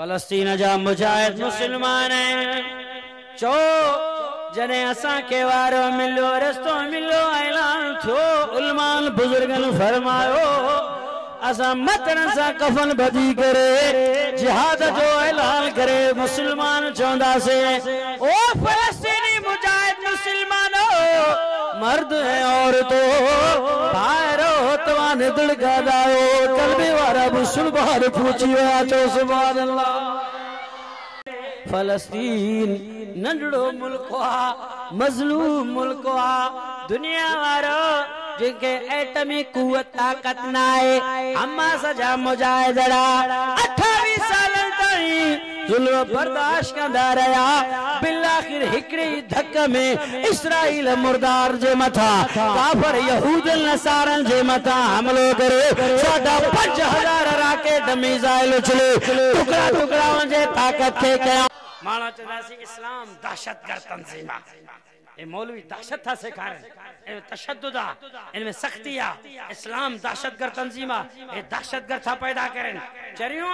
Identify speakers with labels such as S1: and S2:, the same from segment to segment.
S1: फलस्तीन जा मुजाहिद मुसलमान चो जने असा के वारो मिलो रस्तो मिलो ऐलान थो उलमान बुजुर्गन फरमायो असा मतन सा कफन बदी करे जिहाद जो ऐलान करे मुसलमान चौंदा से ओ फलस्तीनी मुजाहिद मुसलमानो मर्द है औरतों भाईरो तवाने दुड़का दाओ कलबे वारा मुसलमान पूछी आचो सुभान अल्लाह। फलस्तीन नंढड़ो मुल्क आ मजलूम मुल्क आ दुनिया वारो जिनके एटमी कुवत ताकत ना है अम्मा सजा मुजाहिदड़ा 28 साल ताईं जुल्म बर्दाश्त कंदा रहा बिलाखिर हिकड़ी धक में इस्राइल मुर्दार जे मथा काफर यहूद नसारन जे मथा हमलो करे साडा 5000 राकेट मिसाइल उछले टुकड़ा टुकड़ा जे ताकत थे कया माना चंदासी इस्लाम दहशतगर्द तंजीम ए मौलवी दहशत था सिखारे ए तशद्दुद इनमें सख्ती आ इस्लाम दहशतगर्द तंजीम ए दहशतगर्द था पैदा करें चरियो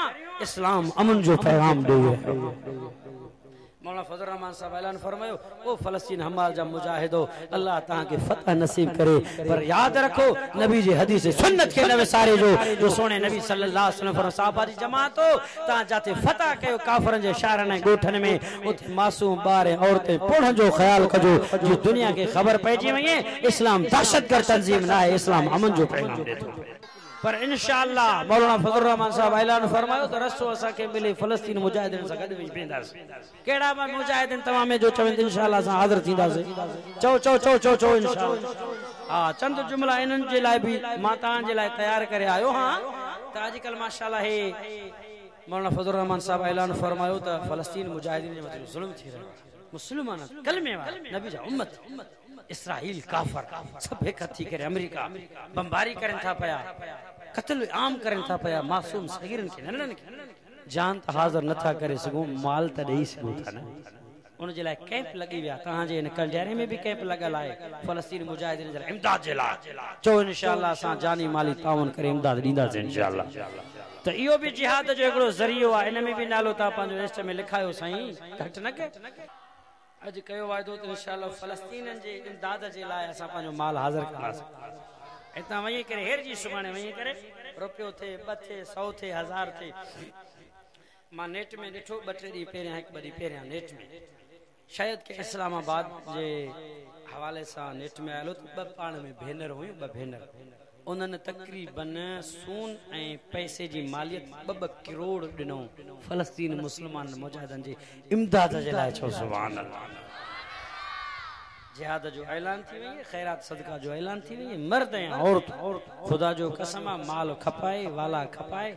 S1: इस्लाम अमन जो पैगाम दे मौलाना फजल रहमान साहब ऐलान फरमायो ओ फलस्तीन हमार जा मुजाहिदो अल्लाह तां के फतह नसीब करे पर याद रखो नबी जी हदीस सुन्नत के नवे सारे जो सोने नबी सल्लल्लाहु अलैहि वसल्लम फरमाया साहबा जी जमात हो तां जाते फतह कयो काफरन जे शहरन ऐं गोठन में उते मासूम बार औरतें पोढ़न जो ख्याल कजो जो दुनिया के खबर पइजी वए इस्लाम दहशतगर्द तंजीम ना है इस्लाम अमन जो पैगाम दे थो पर इंशाअल्लाह मौलाना फजल रहमान साहब ऐलान फरमायो तो रस्तो असा के मिले फलस्तीन मुजाहिदीन सा गद विच बेंदास केड़ा बा मुजाहिदीन तमाम जो चवन इंशाअल्लाह सा हाजिर थींदासे चो चो चो चो चो इंशाअल्लाह हां चंद जुमला इनन जे लाए भी माता जे लाए तैयार करे आयो हां त आजकल माशाअल्लाह है मौलाना फजल रहमान साहब ऐलान फरमायो तो फलस्तीन मुजाहिदीन जे मतलब जुल्म थी रहा मुसलमान कलमे वाला नबी जा उम्मत इस्राइल काफर सब एक थी करे अमेरिका बमबारी करन था पया कत्ल आम करन था पया मासूम सगीरन के ननन के जान त हाजिर न था करे सगो माल त देई सगो था ना उन जे लाए कैंप लगी विया ता जे इन कलजारे में भी कैंप लगल आए फलस्तीन मुजाहिदीन जे इमदाद जे ला चो इंशाअल्लाह सा जानी माली तावन करे इमदाद दींदा से इंशाअल्लाह तो इहो भी जिहाद जो एकड़ो जरियो आ इन में भी नालो ता पांजो लिस्ट में लिखायो साईं घट न के अज कयो वायदो तो इंशाअल्लाह फलस्तीन जे इमदाद जे लाए असा पांजो माल हाजिर करास इतना वही करे हेर जी सुबाने वही करे रुपयो थे 2 थे 100 थे 1000 थे मां नेट में डिठो 2-3 दी पेरिया एक बड़ी पेरिया नेट में शायद के इस्लामाबाद जे हवाले सा नेट में आलो तो पाण में भेनर हुई 2 भेनर उन्हन तकरीबन सून ए पैसे जी मालियत 2 करोड़ दिनो फलस्तीन मुसलमान मुजाहिदन जी इमदाद जे लाए छो सुभान अल्लाह जिहाद जो ऐलान थी वई खैरात सदका जो ऐलान थी वई मर्द ए औरत खुदा जो कसम माल खपाए वाला खपाए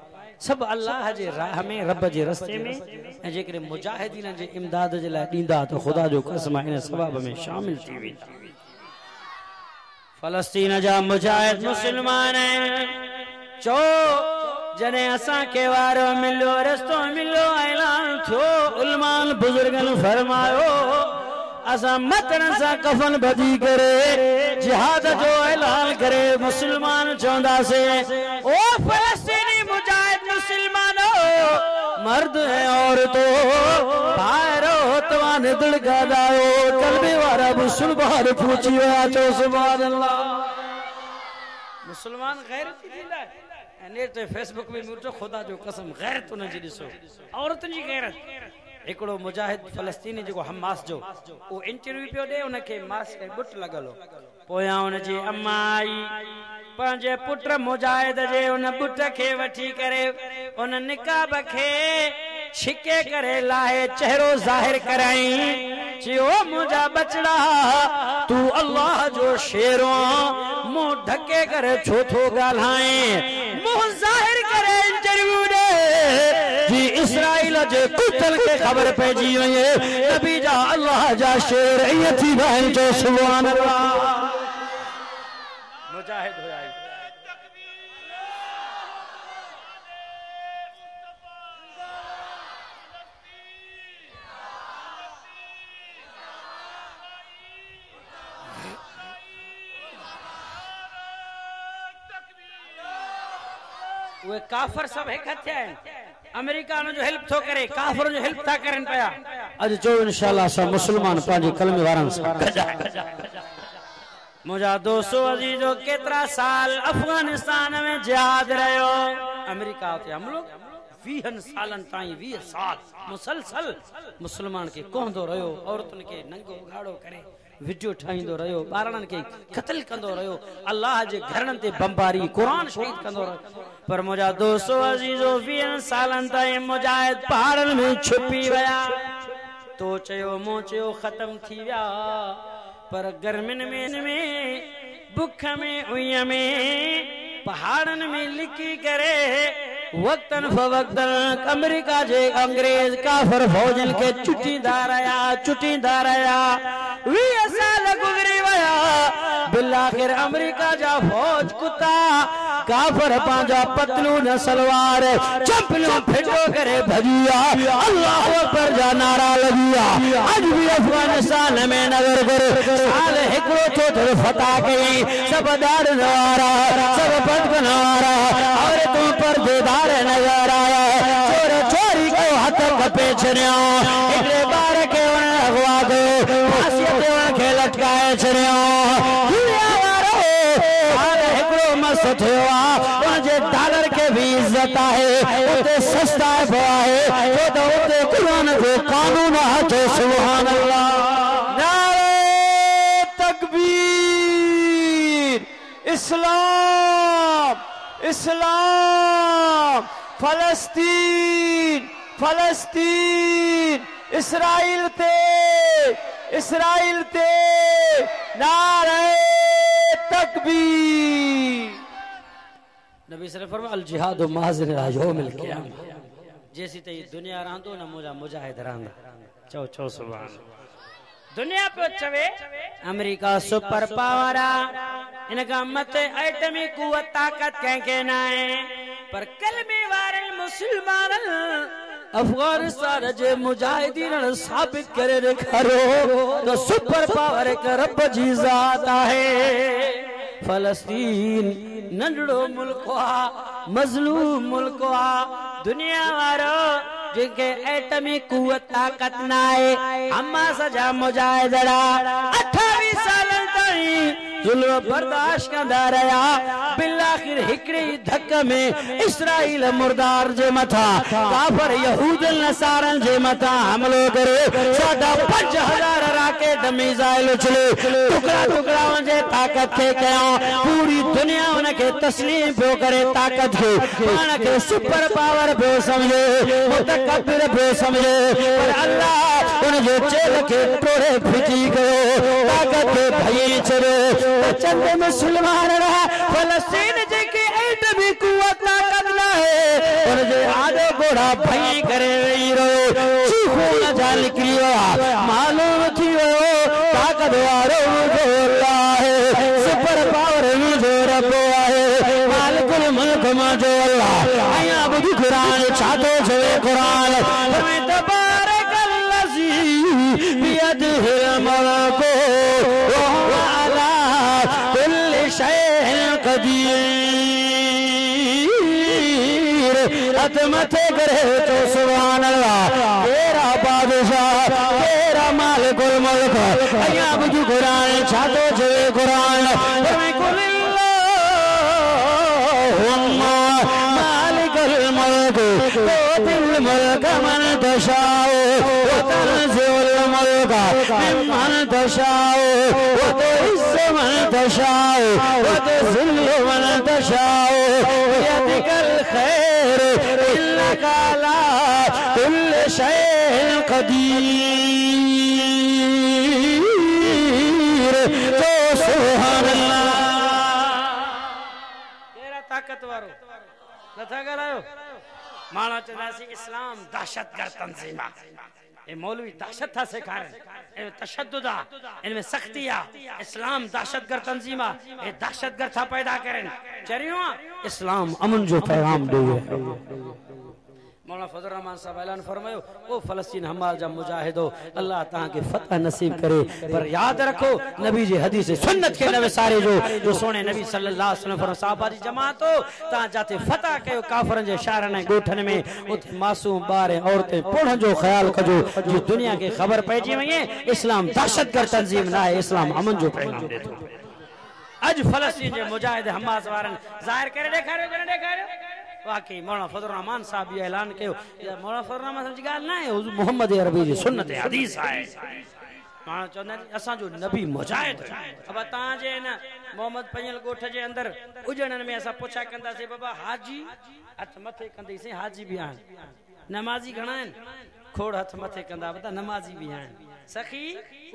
S1: सब अल्लाह जे राह में रब जे रस्ते में ए जेकरे मुजाहिदीन जे इमदाद जे लाए दींदा तो खुदा जो कसम इन सवाब में शामिल थी वई फलस्तीन जा मुजाहिद मुसलमान चो जने असा के वारो मिलो रस्तो मिलो ऐलान थो उलमान बुजुर्गन फरमायो असा मतन सा कफन बदी करे जिहाद जो ऐलान करे मुसलमान चौंदा से ओ फलस्तीनी मुजाहिद मुसलमानो मर्द है औरतों भाईरो तवाने दुड़का दाओ कलबे वारा मुसलमान पूछी आचो सुभान अल्लाह मुसलमान गैरत थींदा नेट ते फेसबुक में मुर्जो खुदा जो कसम गैरत उन जी दिसो औरत जी गैरत एकड़ो मुजाहिद फलस्तीनी जो हमास जो वो इंटरव्यू पियो दे उनके मास के बुट लगलो पोया उन जी अम्मा आई पंजे पुत्र मुजाहिद जे उन बुट के वठी करे उन निकाब के छिके करे लाए चेहरो जाहिर कराई चियो मुझा बचड़ा तू अल्लाह जो शेरो मुंह ढके करे छोथो गालाए मुंह जाहिर करे इंटरव्यू दे जी इस्राइल जे कुतल के खबर पेजी वई नबी जा अल्लाह जा शेर ये थी भाई जो सुभान अल्लाह मुजाहिद हो आई वे काफर सब एक हथिया अमेरिका जो हेल्प थो करे, काफिर जो हेल्प था करन पया।
S2: अज जो इंशाल्लाह सब मुसलमान पांजी कलमे वारन से
S1: मुझा दोस्तों अजीजो केतरा साल अफगानिस्तान में जिहाद रहो। अमेरिका ते हम लोग 20 सालन ताई 20 साल मुसलसल मुसलमान के कोंदो रहो, औरतन के नंगो गाड़ो करे वीडियो ठाईंदो रहो, बारणन के कत्ल कंदो रहो, अल्लाह जे घरन ते बमबारी कुरान शहीद कंदो रहो। पर मुझा दोस्तों अजीजो 20 सालन ताई मुजाहिद पहाड़न में छुपी वया। तो चयो मो चयो खत्म थी वया, पर गर्मिन में बुख में उय में पहाड़न में लिखी करे वक्तन फवक्तन अमेरिका जे अंग्रेज काफिर फौजन के चुटींदा रहा 20 साल गुजरी वया। बिलाखिर अमेरिका जा फौज कुत्ता काफिर पांजा पतलून सलवार चंपलू फिटो करे भजिया, अल्लाह अकबर जा नारा लगिया। आज भी अफगानिस्तान में नगर कर साल हिकड़ो तो थोड़ो फता कई, सब दाड़ नवारा सब पद नवारा और तुम पर देदार नजर आया। चोर चोरी को हथ कपे छरिया, इतने बार के अगवा दो फांसी के लटकाए छरिया। मस्त हुआ डॉलर के भी इज्जत है, उते सस्ता है तो उते कुरान को कानून है। सुभान अल्लाह, नारे तकबीर, इस्लाम इस्लाम, फलस्तीन फलस्तीन, इसराइल ते नारे तकबीर। नबी सल्लल्लाहु अलैहि वसल्लम अल जिहाद माज़िन यौमिल क़ियामह, जैसी ते दुनिया रहंदो न मुजा मुजाहिद रहंदा। चो सुभान। दुनिया पे चवे अमेरिका सुपर पावर आ, इनका मत एटमी कुवत ताकत कंहिंखे न आहे, पर कलमे वारन मुसलमान अफगानिस्तान जे मुजाहिदीन साबित करे ॾेखारियो तो सुपर पावर एक रब जी ज़ात आहे। फलस्तीन नंढड़ो मुल्क आ, मज़लूम मुल्क आ, दुनिया वारो जिनके एटमी कुवत ताकत न आहे। हमास जा मुजाहिदड़ा 28 सालन ताईं जुल्म बर्दाश्त कंदा रहा। बिलाखिर हिकड़ी धक में इसराइल मुर्दार जे मथा काफिर यहूद नसारन जे मथा हमलो करे 5000 राकेट मिसाइल उछले टुकड़ा टुकड़ा जे ताकत के कया। पूरी दुनिया उनके तस्लीम पियो करे ताकत के, पान के सुपर पावर पियो समझे, मुतकब्बिर पियो समझे, पर अल्लाह उन जे चेल के टोड़े फिटी कयो, ताकत के भई छड़े। चंद मुसलमान रहा फलस्तीन जेके एटमी कुवत ताकत न है, और जे आधो घोड़ा भई करे वेई रहो, चीखो न जा निकलियो, मालूम थियो ताकत वारो अल्लाह है, सुपर पावर जो रब है, मालिकुल मुल्क जो अल्लाह। आया बुध कुरान छातो छे कुरान में तबारकल्लज़ी बियदिहिल मुल्क व हुवा अला कुल्लि शैइन क़दीर। मथे करे तो सुभान अल्लाह, तेरा बादशाह तेरा मालिकुल मुल्क। आया बुध कुरान छातो छे कुरान में तुतिल मुल्क मन तशाओ व तंज़िउल मुल्क मिम्मन तशाओ व तुइज़्ज़ु मन तशाओ व तुज़िल्लु मन तशाओ बियदिकल खैर इन्नका अला कुल्लि शैइन क़दीर। तो सुभान अल्लाह, तेरा ताकत वारो नथा ॻाल्हायो। माना चंदासी इस्लाम दहशतगर्द तंजीम आ, ए मौलवी दहशत था सेखारन, इनमें तशद्दुद आ, इनमें सख्ती आ। इस्लाम दहशतगर्द तंजीम आ, ए दहशतगर्द था पैदा करन। चरियो इस्लाम अमन जो पैगाम दे। मौलाना फजल रहमान साहब ऐलान फरमायो ओ फलस्तीन हमार जा मुजाहिदो अल्लाह तां के फतह नसीब करे पर याद रखो नबी जी हदीस सुन्नत के नवे सारे जो सोने नबी सल्लल्लाहु अलैहि वसल्लम साहबा जी जमात हो तां जाते फतह कयो काफरन जे शहरन ऐं गोठन में उते मासूम बार औरतें पोढ़न जो ख्याल कजो जो दुनिया के खबर पइजी वए इस्लाम दहशतगर्द तंजीम ना है इस्लाम अमन जो पैगाम दे तो आज फलस्तीन जे मुजाहिद हमास वारन जाहिर करे देखारियो वाकई मौलाना फजल रहमान साहब ये ऐलान कयो मौलाना फजल रहमान साहब जी गाल ना है मोहम्मद अरबी जी सुन्नत हदीस है मां चवंदा असा जो नबी मुजाहिद अब ता जे न मोहम्मद पंजल गोठ जे अंदर उजणन में असा पुछा कंदा से बाबा हाजी हथ मथे कंदी से हाजी भी आन नमाजी घणा आन खोड़ हथ मथे कंदा बता नमाजी भी आन सखी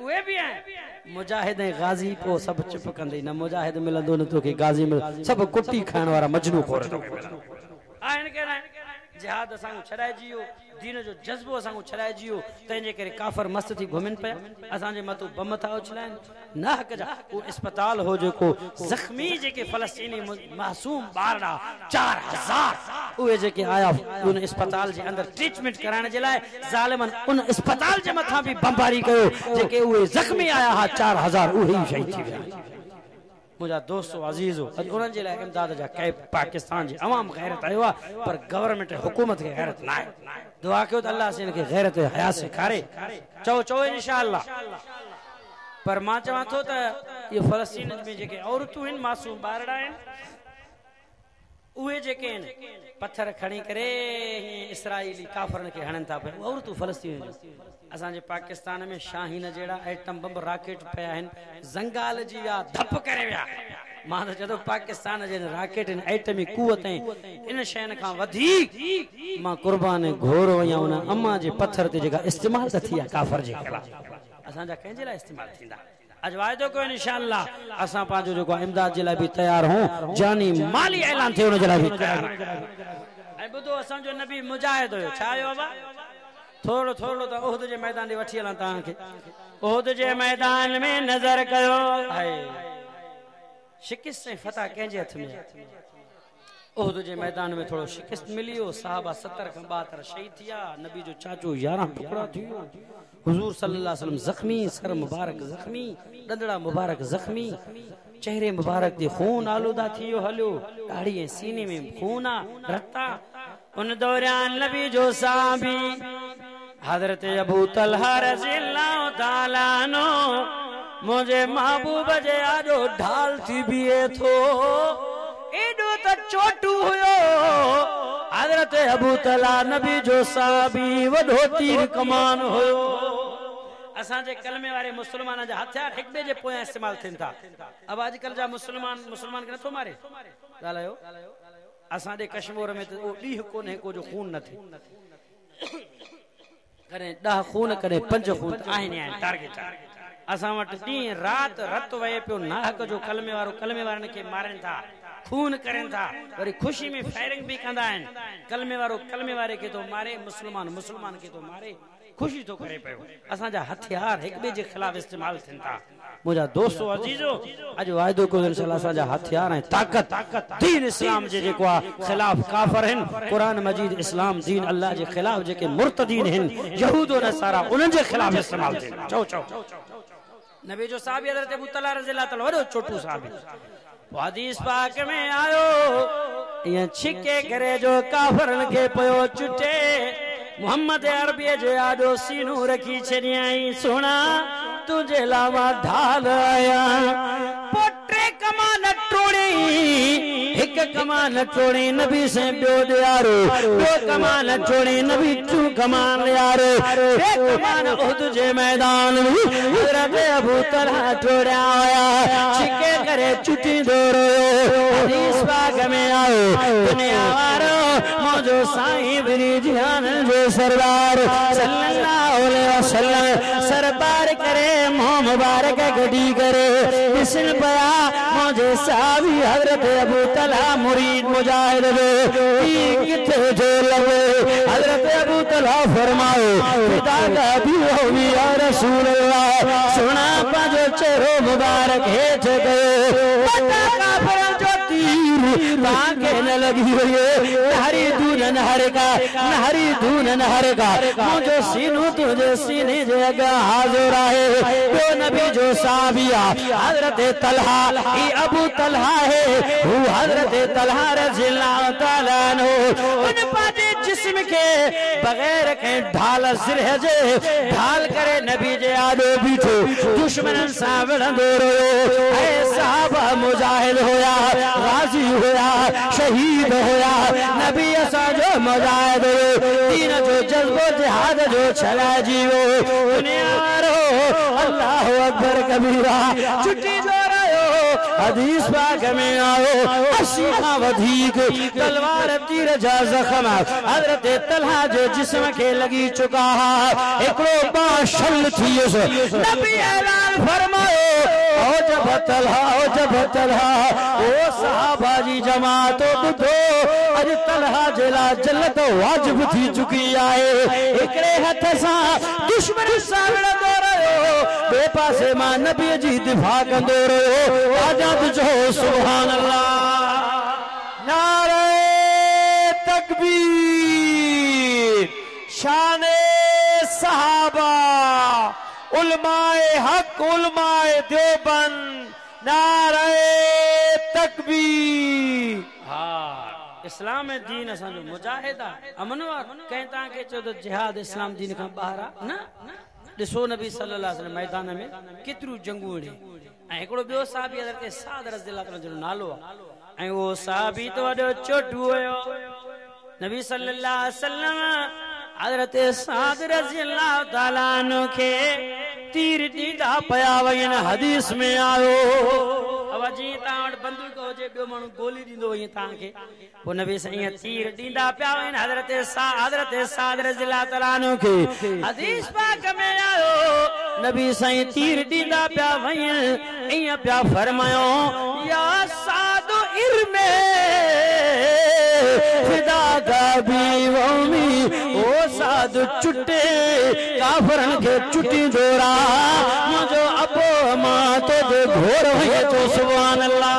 S1: उहे भी आन मुजाहिद गाजी पो सब चुप कंदे न मुजाहिद मिलंदो न तो के गाजी मिल सब कुट्टी खाण वाला मजनू खोर तो आइन के ना जिहाद असां छड़ाए जियो दीन जो जज्बो असां छड़ाए जियो तंजे करे काफर मस्त थी घुमन पे असां जे मतो बम था उछलाइन ना हक जा वो अस्पताल हो जो को जख्मी जे के फलस्तीनी मासूम बारडा 4000 उहे जे के आया उन अस्पताल जे अंदर ट्रीटमेंट कराने जे लाए जालिमन उन अस्पताल जे मथा भी बमबारी कयो जे के उहे जख्मी आया हा 4000 उहे शहीद थी गया मुझा दोस्तों अजीजो उन जे लाए इमदाद जा कै पाकिस्तान जी अवाम गैरत आयो पर गवर्नमेंट हुकूमत के गैरत ना है दुआ कयो त अल्लाह से इनके गैरत हया सिखारे चो इंशाअल्लाह पर मां चवा तो त ये फलस्तीन में जे के औरतू इन मासूम बारडा इन उहे जे के पत्थर खणी करे इसराइली काफरन के हणन था पे औरतू फलस्तीन असां जे पाकिस्तान में शाहीन जेड़ा एटम बम रॉकेट पया हन जंगाल जी या धप करे विया मां तो जदो पाकिस्तान जे रॉकेट इन एटमी कुवत इन शयन का वधिक मां कुर्बान घोर वया उन अम्मा जे पत्थर ते जेका इस्तेमाल थिया काफर जे खिलाफ असां जा कंहिंजे लाइ इस्तेमाल थींदा आज वायदो को इंशाअल्लाह असां पांजो जो इमदाद जे लाइ भी तैयार हो जानी माली ऐलान थे उन जे लाइ भी तैयार ऐ बुधो असां जो नबी मुजाहिद हो छायो बाबा थोड़ो थोड़ो तो ओहद जे मैदान दे वठी हलां तां के ओहद जे मैदान में नजर कयो है शिकस्त से फतह केंजे हथ में ओहद जे मैदान में थोड़ो शिकस्त मिलियो साहबा 70 खां 72 शहीद थिया नबी जो चाचो 11 टुकड़ा थियो हुजूर सल्लल्लाहु अलैहि वसल्लम जख्मी सर मुबारक जख्मी दंदड़ा मुबारक जख्मी चेहरे मुबारक दे खून आलूदा थियो हलियो दाढ़ी ऐं सीने में खून आ रता उन दौरान नबी जो साहबी हजरत अबू तलहा रज़ियल्लाहु ताला अन्हु मुझे महबूब जे आजो ढाल थी बिए थो एडो त चोटू हुयो हजरत अबू तलहा नबी जो साहबी वडो तीर कमान हुयो असां जे कलमे वाले मुसलमान जा हथियार एक बे जे पोया इस्तेमाल थिन था अब आजकल जा मुसलमान के नथो मारे गालायो असां दे कश्मीर में तो ॾींहुं कोन्हे को जो खून न थे करे 10 खून करे 5 खून आहिनि टारगेट असां वटि ॾींहुं रात रत वहे पियो नाहक जो कलमे वारनि खे मारनि था खून करनि था वरी खुशी में फायरिंग भी कंदा आहिनि कलमे वारे के तो मारे मुसलमान के तो मारे खुशी तो करे पियो असां जा हथियार एक बे जे खिलाफ इस्तेमाल थिन था मुझा दोस्तों अजीजो आज वायदो को इंशाअल्लाह असां जा हथियार ऐं ताकत दीन इस्लाम जे जेको खिलाफ काफर हन कुरान मजीद इस्लाम दीन अल्लाह जे खिलाफ जेके मुर्तदीन हन यहूद और नसारा उन जे खिलाफ इस्तेमाल थिन चो नबी जो साहबी हजरत अबू तलहा रज़ियल्लाहु ताला वडो छोटू साहबी हदीस पाक में आयो ये छिके करे जो काफरन के पयो चुटे मोहम्मद अरबी जे आडो सीनू रखी छड़ियाई सोना तुझे लावा ढाल आया पोट्रे कमान टोड़ी एक कमान टोड़ी नबी से बियो यारो दो कमान टोड़ी नबी तू कमान यारो एक कमान उहद जे मैदान में हजरत अबू तलहा टोड़ा आया छिके करे चुटी दौड़ो हदीस पाक में आओ दुनिया वारो मौजो साईं बिनी जिहान जो सरदार सल्लल्लाहु अलैहि वसल्लम सरबार करे मोह मुबारक गडी करे बिस्मिल पया मुझे साहबी हजरत अबू तलहा मुरीद मुजाहिद किथे जो लगे हजरत अबू तलहा फरमाओ खुदा का भी हो या रसूल अल्लाह सुना पाजो चेहरो मुबारक हेठ गयो बड़ा काफर जो तीर ताके न लगी हुई नहरी दून नहर का नहरी दून नहर का मुझे सीनू तुझे सीने जगह हाजिर है वो नबी जो साबिया हजरत तलहा ये अबू तलहा है वो हजरत तलहा रज़ियल्लाहु तआला अन्हु उन पाजे जिस्म के बगैर के ढाल सिर जे ढाल करे नबी जे आदो बीठो दुश्मन सा विढ़ंदो रहियो ऐ सहाबा मुजाहिद होया गाजी होया शहीद होया नबी असा जो मुजाहिद दीन जो जज्बो जिहाद जो छला जीवो दुनिया वारो अल्लाहु अकबर कबीरा छुट्टी दो हदीस पाक में आओ असीमा वधीक तलवार तीर जा जख्म हजरत तलहा जो जिस्म के लगी चुका है एकड़ो बाशल थी नबी ऐलान फरमायो ओ जब तलहा ओ सहाबा जी जमातो बुधो अज तलहा जला जन्नत वाजिब थी चुकी है एकड़े हथ सा दुश्मन सावड़ा दो रहो बे पासे मां नबी जी दिफा कंदो रहो आजाद जो सुभान अल्लाह नारे तकबीर शाने सहाबा उलमाए हक उलमाए देवबंद नारे तकबीर हाँ इस्लाम दीन असा जो मुजाहिदा अमन वा कहीं ता के चो तो जिहाद इस्लाम दीन का बाहर ना दिसो नबी सल्लल्लाहु अलैहि वसल्लम मैदान में केतरू जंगू ने ऐ एकड़ो बियो साहबी हजरत साद रज़ियल्लाहु अन्हु जो नालो ऐ वो साहबी तो वडो चोटू होयो नबी सल्लल्लाहु अलैहि वसल्लम हजरत साद रज़ियल्लाहु तआला अन्हु के तीर दीदा पया वयन हदीस में आयो अब जी ता बंदूक हो जे बियो मानु गोली दींदो वई ता के वो नबी सही तीर दीदा पया वयन हजरत साद रज़ियल्लाहु तआला अन्हु के हदीस पाक में आयो नबी सही तीर दीदा पया वयन इया पया फरमायो या सादो इरमे फिदा का बीवमी ओ साधु चुटे काफरन के चुटी दोरा मुझो अबो मां तो दे घोर है तो सुभान अल्लाह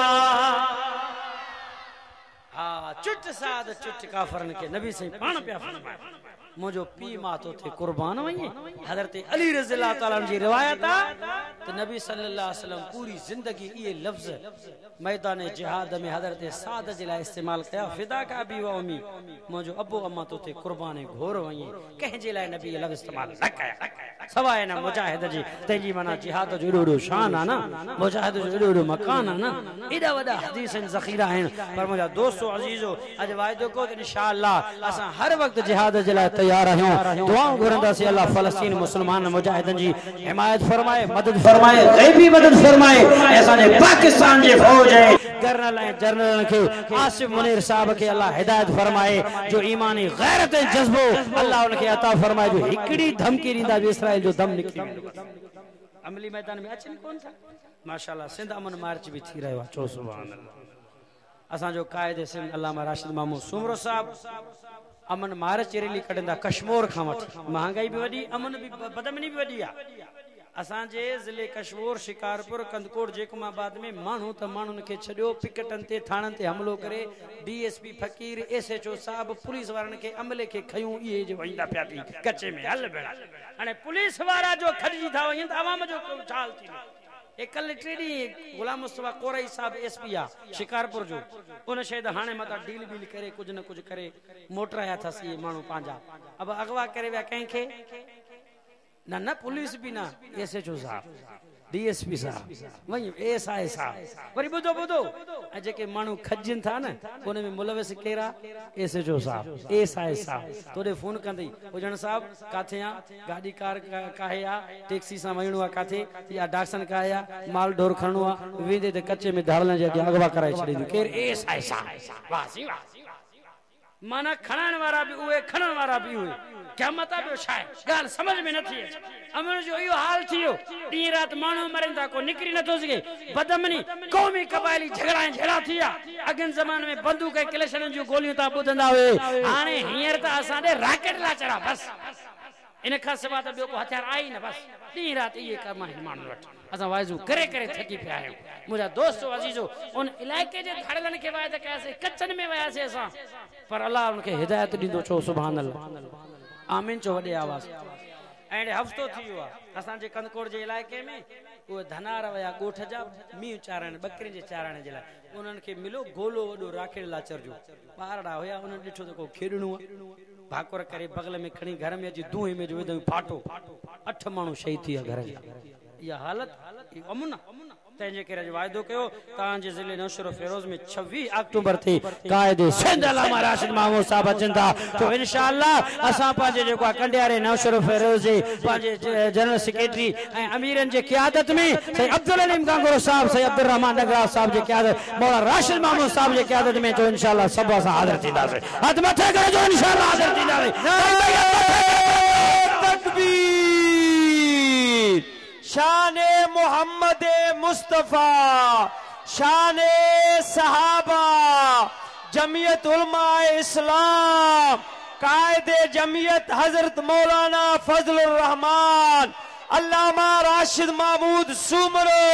S1: हां चुट साध चुट काफरन के नबी से पान पे फरमाया मुझो पी मां तो थे कुर्बान वई हजरत अली रज़ियल्लाहु तआला जी रिवायत आ तो नबी सल्लल्लाहु अलैहि वसल्लम पूरी जिंदगी ये लफ्ज मैदान जिहाद में हजरत साद जिला इस्तेमाल किया फिदा का भी व उम्मी मुझो अबू अम्मा तो थे कुर्बान घोर वई कह जे लाए नबी ये लफ्ज इस्तेमाल न कया सवाए ना मुजाहिद जी तेजी माना जिहाद जो एडो शान आ ना मुजाहिद जो एडो मकान आ ना एडा वडा हदीस ज़खीरा हैं पर मुजा दोस्तों अजीजो आज वायदो को इंशाअल्लाह असा हर वक्त जिहाद जिला तैयार हूं दुआओं घुरंदा से अल्लाह फलस्तीन मुसलमान मुजाहिदन जी हिमायत फरमाए मदद फरमाए गैबी मदद फरमाए ऐसा ने पाकिस्तान जे फौज है जनरल के आसिफ मुनीर साहब के अल्लाह हिदायत फरमाए जो ईमानी गैरत जज्बो अल्लाह उनके अता फरमाए जो हिकड़ी धमकी दींदा भी इसराइल जो दम निकली अमली मैदान में अचन कौन था माशाल्लाह सिंध अमन मार्च भी थी रहो चो सुभान अल्लाह असा जो कायदे सिंध अल्लामा राशिद मामू सुमरो साहब अमन मार्च रैली कढंदा कश्मीर खां वठी महंगाई भी वडी अमन भी बदमनी भी वडी आ असा जे जिले कश्मीर शिकारपुर कंदकोट जेकुमाबाद में मानू त मानुन के छडियो पिकटन ते थाणन ते हमलो करे डीएसपी फकीर एसएचओ साहब पुलिस वारन के अमले के खयूं ये जो वंदा पिया थी कच्चे में हल बेड़ा अने पुलिस वारा जो खड़जी था वही आवाम जो चाल थी एकल ट्रेडी गुलाम मुस्तफा कोरई साहब एसपी आ शिकारपुर जो उन शायद हाने मता डील बील करे कुछ न कुछ करे मोटर आया था सी मानू पांजा अब अगवा करे वा कहीं के ना ना पुलिस भी ना एसएचओ साहब डीएसपी साहब वही एसआई साहब वरी बुधो बुधो जेके मानू खजन था ना कोने में मुलविस केरा एसएचओ साहब एसआई साहब तोरे फोन कंदई उजन साहब काथे आ गाड़ी कार काहे आ टैक्सी सा वणो आ काथे या डाक्सन काया माल ढोर खणो आ वेंदे ते कच्चे में धाड़न जे अगवा कराई छड़ी केर एसआई साहब वाह जी वाह माना खणन वाला भी हुए खणन वाला भी हुए क्या मतलब शायद गाल समझ में न थी अमन जो यो हाल थियो डी रात मानो मरंदा को निकरी न तो सके बदमनी कौमी कबायली झगड़ा झेड़ा थिया अगन जमाने में बंदूक कलेशन जो गोलियों ता बुधंदा हुए हाने हियर ता असा दे रॉकेट ला चढ़ा बस इन खां सवाइ त ॿियो को हथियार आई न बस ॾींहुं राति इहे कम आहिनि माण्हुनि वटि असां वाइज़ू करे करे थकी पिया आहियूं मुंहिंजा दोस्त अज़ीज़ो उन इलाइक़े जे धाड़लनि खे वाइद कयासीं कचनि में वियासीं असां पर अलाह उनखे हिदायत ॾींदो चओ सुभान अल्लाह आमीन चओ वॾे आवाज़ ऐं हफ़्तो थी वियो आहे असांजे कंदकोट जे इलाइक़े में उहे धनार विया ॻोठ जा मींहुं चारण ॿकरियुनि जे चारण जे लाइ उन्हनि खे मिलो गोलो वॾो राखेड़ लाचर जो ॿारड़ा हुया उन्हनि ॾिठो त को खेॾणो आहे भाकुर करे बगल में खणी घर में अची दूहे में जो विधऊं फाटो 8 माण्हू शहीद थी विया घर जा इहा हालत अमुन तंहिंजे करे अॼु वाइदो कयो तव्हांजे ज़िले नौशरो फिरोज में 26 अक्टूबर ते क़ाइदे सिंध अल्लामा राशिद महमूद साहब अचनि था तो इंशाअल्लाह असां पंहिंजे जेको आहे कंडियारे नौशरो फिरोज जे पंहिंजे जनरल सेक्रेटरी ऐं अमीरनि जे क़यादत में सही अब्दुल अलीम कांगुरो साहब सही अब्दुल रहमान नगराज साहब जे क़यादत मौला राशिद महमूद साहब जे क़यादत में जो इंशाअल्लाह सभु असां हाज़िर थींदासीं हथ मथे करे जो इंशाअल्लाह हाज़िर थींदासीं तकबीर
S3: शाने मोहम्मद मुस्तफा शाने सहाबा जमियत उलमा इस्लाम कायदे जमियत हजरत मौलाना फजलुर रहमान अल्लामा राशिद महमूद सुमरो।